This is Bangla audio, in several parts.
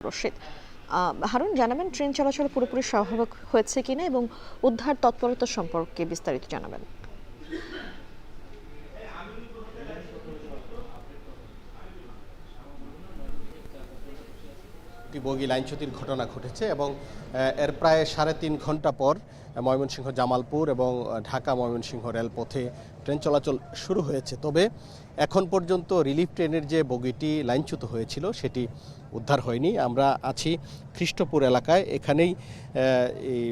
রশিদ, হারুন জানাবেন ট্রেন চলাচল পুরোপুরি স্বাভাবিক হয়েছে কিনা এবং উদ্ধার তৎপরতা সম্পর্কে বিস্তারিত জানাবেন। বগি লাইনচ্যুতির ঘটনা ঘটেছে এবং এর প্রায় ৩.৫ ঘন্টা পর ময়মনসিংহ জামালপুর এবং ঢাকা ময়মনসিংহ রেলপথে ট্রেন চলাচল শুরু হয়েছে। তবে এখন পর্যন্ত রিলিফ ট্রেনের যে বগিটি লাইনচ্যুত হয়েছিল সেটি উদ্ধার হয়নি। আমরা আছি খ্রিস্টপুর এলাকায়, এখানেই এই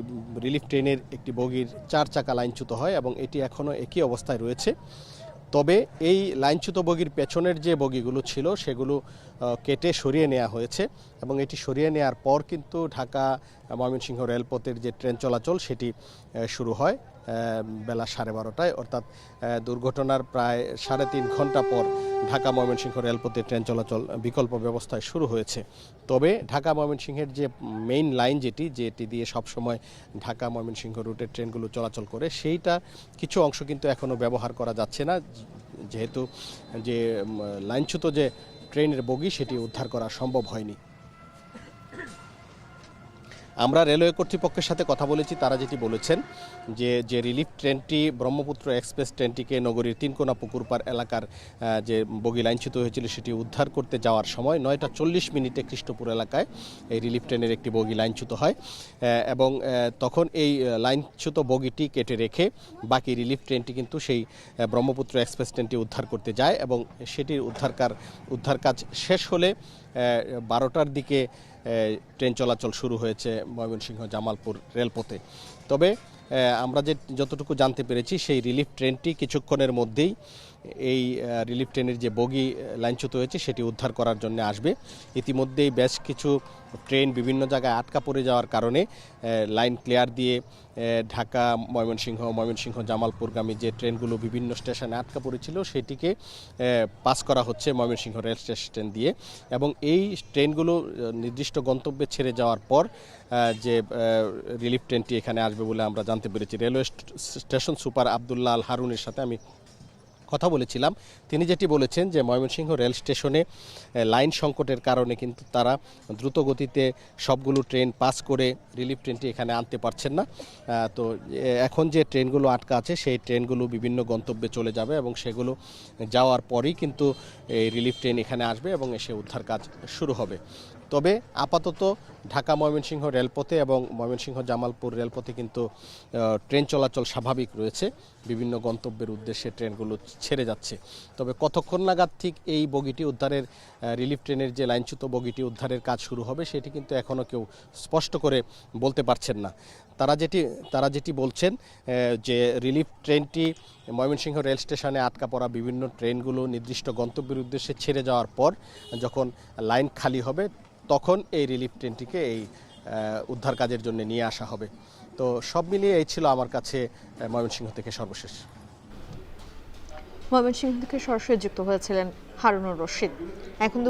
রিলিফ ট্রেনের একটি বগির ৪ চাকা লাইনচ্যুত হয় এবং এটি এখনও একই অবস্থায় রয়েছে। তবে এই লাইনচ্যুত বগির পেছনের যে বগিগুলো ছিল সেগুলো কেটে সরিয়ে নেওয়া হয়েছে এবং এটি সরিয়ে নেওয়ার পর কিন্তু ঢাকা ময়মনসিংহ রেলপথের যে ট্রেন চলাচল সেটি শুরু হয় বেলা 12:30টায়, অর্থাৎ দুর্ঘটনার প্রায় ৩.৫ ঘন্টা পর ঢাকা ময়মনসিংহ রেলপথে ট্রেন চলাচল বিকল্প ব্যবস্থায় শুরু হয়েছে। তবে ঢাকা ময়মনসিংহের যে মেইন লাইন যেটি দিয়ে সবসময় ঢাকা ময়মনসিংহ রুটের ট্রেনগুলো চলাচল করে সেইটা কিছু অংশ কিন্তু এখনও ব্যবহার করা যাচ্ছে না, যেহেতু যে লাইনচ্যুত যে ট্রেনের বগি সেটি উদ্ধার করা সম্ভব হয়নি। আমরা রেলওয়ে কর্তৃপক্ষের সাথে কথা বলেছি, তারা যেটি বলেছেন যে রিলিফ ট্রেনটি ব্রহ্মপুত্র এক্সপ্রেস ট্রেনটিকে নগরীর তিনকোনা পুকুরপাড় এলাকার যে বগি লাইনচ্যুত হয়েছিল সেটি উদ্ধার করতে যাওয়ার সময় 9:40 খ্রিস্টপুর এলাকায় এই রিলিফ ট্রেনের একটি বগি লাইনচ্যুত হয় এবং তখন এই লাইনচ্যুত বগিটি কেটে রেখে বাকি রিলিফ ট্রেনটি কিন্তু সেই ব্রহ্মপুত্র এক্সপ্রেস ট্রেনটি উদ্ধার করতে যায় এবং সেটির উদ্ধার কাজ শেষ হলে 12টার দিকে ট্রেন চলাচল শুরু হয়েছে ময়মনসিংহ জামালপুর রেলপথে। তবে আমরা যতটুকু জানতে পেরেছি সেই রিলিফ ট্রেনটি কিছুক্ষণের মধ্যেই এই রিলিফ ট্রেনের যে বগি লাইনচ্যুত হয়েছে সেটি উদ্ধার করার জন্য আসবে। ইতিমধ্যেই বেশ কিছু ট্রেন বিভিন্ন জায়গায় আটকা পড়ে যাওয়ার কারণে লাইন ক্লিয়ার দিয়ে ঢাকা ময়মনসিংহ জামালপুরগামী যে ট্রেনগুলো বিভিন্ন স্টেশনে আটকা পড়েছিল সেটিকে পাস করা হচ্ছে ময়মনসিংহ রেল স্টেশন দিয়ে এবং এই ট্রেনগুলো নির্দিষ্ট গন্তব্যে ছেড়ে যাওয়ার পর যে রিলিফ ট্রেনটি এখানে আসবে বলে আমরা জানতে পেরেছি। রেলওয়ে স্টেশন সুপার আবদুল্লাহ আল হারুনের সাথে আমি কথা বলেছিলাম, তিনি যেটি বলেছেন যে ময়মনসিংহ রেল স্টেশনে লাইন সংকটের কারণে কিন্তু তারা দ্রুত গতিতে সবগুলো ট্রেন পাস করে রিলিফ ট্রেনটি এখানে আনতে পারছেন না। তো এখন যে ট্রেনগুলো আটকা আছে সেই ট্রেনগুলো বিভিন্ন গন্তব্যে চলে যাবে এবং সেগুলো যাওয়ার পরেই কিন্তু এই রিলিফ ট্রেন এখানে আসবে এবং এসে উদ্ধার কাজ শুরু হবে। তবে আপাতত ঢাকা ময়মনসিংহ রেলপথে এবং ময়মনসিংহ জামালপুর রেলপথে কিন্তু ট্রেন চলাচল স্বাভাবিক রয়েছে, বিভিন্ন গন্তব্যের উদ্দেশ্যে ট্রেনগুলো ছেড়ে যাচ্ছে। তবে কতক্ষণ নাগাদ ঠিক এই বগিটি উদ্ধারের রিলিফ ট্রেনের যে লাইনচ্যুত বগিটি উদ্ধারের কাজ শুরু হবে সেটি কিন্তু এখনও কেউ স্পষ্ট করে বলতে পারছেন না। তারা যেটি বলছেন যে রিলিফ ট্রেনটি ময়মনসিংহ রেল স্টেশনে আটকা পড়া বিভিন্ন ট্রেনগুলো নির্দিষ্ট গন্তব্যের উদ্দেশ্যে ছেড়ে যাওয়ার পর যখন লাইন খালি হবে তখন এই রিলিফ ট্রেনটিকে এই উদ্ধার কাজের জন্য নিয়ে আসা হবে। তো সব মিলিয়ে এই ছিল আমার কাছে ময়মনসিংহ থেকে সর্বশেষ। ময়মনসিংহ থেকে সরাসরি যুক্ত হয়েছিলেন হারুনুর রশিদ। এখন